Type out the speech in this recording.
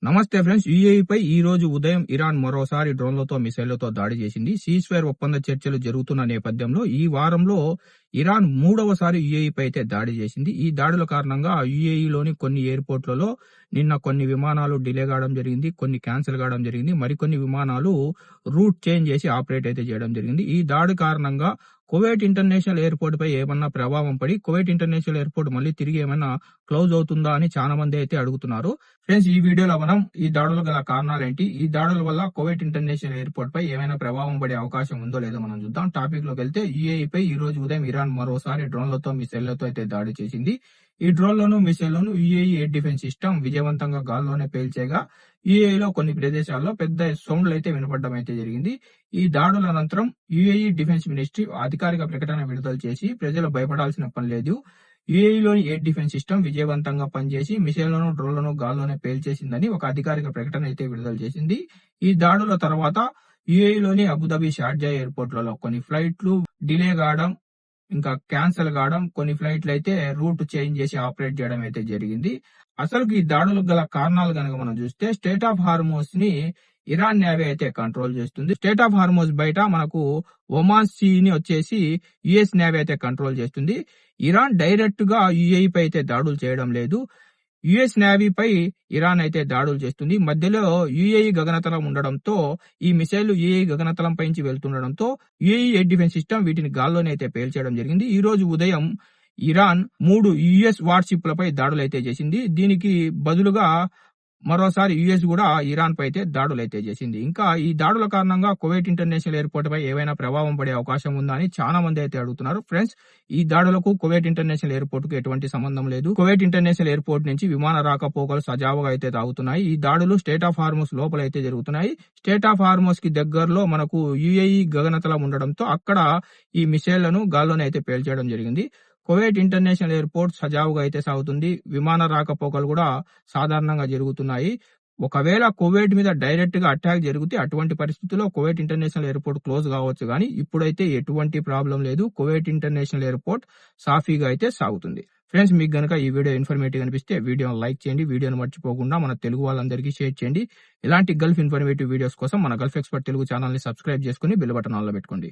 నమస్తే ఫ్రెండ్స్. యూఏఈపై ఈ రోజు ఉదయం ఇరాన్ మరోసారి డ్రోన్లతో, మిసైళ్లతో దాడి చేసింది. సీజ్ఫైర్ ఒప్పంద చర్చలు జరుగుతున్న నేపథ్యంలో ఈ వారంలో ఇరాన్ మూడవసారి యూఏఈపై అయితే దాడి చేసింది. ఈ దాడుల కారణంగా యూఏఈలోని కొన్ని ఎయిర్పోర్ట్లలో నిన్న కొన్ని విమానాలు డిలే కావడం జరిగింది, కొన్ని క్యాన్సిల్ కావడం జరిగింది, మరికొన్ని విమానాలు రూట్ చేంజ్ చేసి ఆపరేట్ అయితే చేయడం జరిగింది. ఈ దాడి కారణంగా కువైట్ ఇంటర్నేషనల్ ఎయిర్పోర్ట్ పై ఏమన్నా ప్రభావం పడి కువైట్ ఇంటర్నేషనల్ ఎయిర్పోర్ట్ మళ్ళీ తిరిగి ఏమైనా క్లోజ్ అవుతుందా అని చాలా మంది అయితే అడుగుతున్నారు. ఫ్రెండ్స్, ఈ వీడియోలో మనం ఈ దాడులు గల కారణాలేంటి, ఈ దాడుల వల్ల కువైట్ ఇంటర్నేషనల్ ఎయిర్పోర్ట్ పై ఏమైనా ప్రభావం పడే అవకాశం ఉందో లేదో మనం చూద్దాం. టాపిక్ లోకి వెళ్తే, యూఏఈపై ఈ రోజు ఉదయం ఇరాన్ మరోసారి డ్రోన్లతో, మిసైళ్లతో అయితే దాడి చేసింది. ఈ డ్రోన్లను, మిసైళ్లను యూఏఈ ఎయిర్ డిఫెన్స్ సిస్టమ్ విజయవంతంగా గాల్లోనే పేల్చేగా యూఏఈలో కొన్ని ప్రదేశాల్లో పెద్ద సౌండ్లు అయితే వినపడడం అయితే జరిగింది. ఈ దాడుల అనంతరం యూఏఈ డిఫెన్స్ మినిస్ట్రీ అధికారిక ప్రకటన విడుదల చేసి, ప్రజలు భయపడాల్సిన పని లేదు, యూఏఈలోని ఎయిర్ డిఫెన్స్ సిస్టమ్ విజయవంతంగా పనిచేసి మిసైళ్లను, డ్రోన్లను గాల్లోనే పేల్చేసిందని ఒక అధికారిక ప్రకటన అయితే విడుదల చేసింది. ఈ దాడుల తర్వాత యూఏఈలోని అబుదాబి, షార్జా ఎయిర్పోర్ట్లలో కొన్ని ఫ్లైట్లు డిలే కావడం, ఇంకా క్యాన్సిల్ కావడం, కొన్ని ఫ్లైట్లు అయితే రూట్ చేంజ్ చేసి ఆపరేట్ చేయడం అయితే జరిగింది. అసలు ఈ దాడులకు గల కారణాలు కనుక మనం చూస్తే, స్టేట్ ఆఫ్ హార్మోస్ ని ఇరాన్ నేవీ అయితే కంట్రోల్ చేస్తుంది. స్టేట్ ఆఫ్ హార్మోస్ బయట మనకు ఒమాన్ సీ ని వచ్చేసి యుఎస్ నేవీ అయితే కంట్రోల్ చేస్తుంది. ఇరాన్ డైరెక్ట్ గా యుఏఈ పై అయితే దాడులు చేయడం లేదు, యుఎస్ నేవీపై ఇరాన్ అయితే దాడులు చేస్తుంది. మధ్యలో యుఏఈ గగనతలం ఉండడంతో, ఈ మిసైల్ యుఏఈ గగనతలం పైంచి వెళ్తుండడంతో యుఏఈ ఎయిర్ డిఫెన్స్ సిస్టమ్ వీటిని గాల్లోనే అయితే పేల్చేయడం జరిగింది. ఈ రోజు ఉదయం ఇరాన్ 3 యుఎస్ వార్షిప్లపై దాడులు అయితే చేసింది. దీనికి బదులుగా మరోసారి యుఎస్ కూడా ఇరాన్ పై అయితే దాడులు అయితే చేసింది. ఇంకా ఈ దాడుల కారణంగా కువైట్ ఇంటర్నేషనల్ ఎయిర్పోర్ట్ పై ఏవైనా ప్రభావం పడే అవకాశం ఉందా అని చాలా మంది అయితే అడుగుతున్నారు. ఫ్రెండ్స్, ఈ దాడులకు కువైట్ ఇంటర్నేషనల్ ఎయిర్పోర్ట్ కు ఎటువంటి సంబంధం లేదు. కువైట్ ఇంటర్నేషనల్ ఎయిర్పోర్ట్ నుంచి విమాన రాకపోకలు సజావుగా అయితే సాగుతున్నాయి. ఈ దాడులు స్టేట్ ఆఫ్ హార్మోస్ లోపల అయితే జరుగుతున్నాయి. స్టేట్ ఆఫ్ హార్మోస్ కి దగ్గరలో మనకు యుఏఈ గగనతలం ఉండడంతో అక్కడ ఈ మిసైళ్లను గాల్లోనే అయితే పేల్చేయడం జరిగింది. కువైట్ ఇంటర్నేషనల్ ఎయిర్పోర్ట్ సజావుగా అయితే సాగుతుంది. విమాన రాకపోకలు కూడా సాధారణంగా జరుగుతున్నాయి. ఒకవేళ కువైట్ మీద డైరెక్ట్ గా అటాక్ జరిగితే అటువంటి పరిస్థితుల్లో కువైట్ ఇంటర్నేషనల్ ఎయిర్పోర్ట్ క్లోజ్ కావచ్చు, కానీ ఇప్పుడైతే ఎటువంటి ప్రాబ్లం లేదు. కువైట్ ఇంటర్నేషనల్ ఎయిర్పోర్ట్ సాఫీగా అయితే సాగుతుంది. ఫ్రెండ్స్, మీకు గనుక ఈ వీడియో ఇన్ఫర్మేటివ్ అనిపిస్తే వీడియోని లైక్ చేయండి. వీడియోను మర్చిపోకుండా మన తెలుగు వాళ్ళందరికీ షేర్ చేయండి. ఇలాంటి గల్ఫ్ ఇన్ఫర్మేటివ్ వీడియోస్ కోసం మన గల్ఫ్ ఎక్స్పర్ట్ తెలుగు ఛానల్ ని సబ్స్క్రైబ్ చేసుకుని బెల్ బటన్ ఆన్లో పెట్టుకోండి.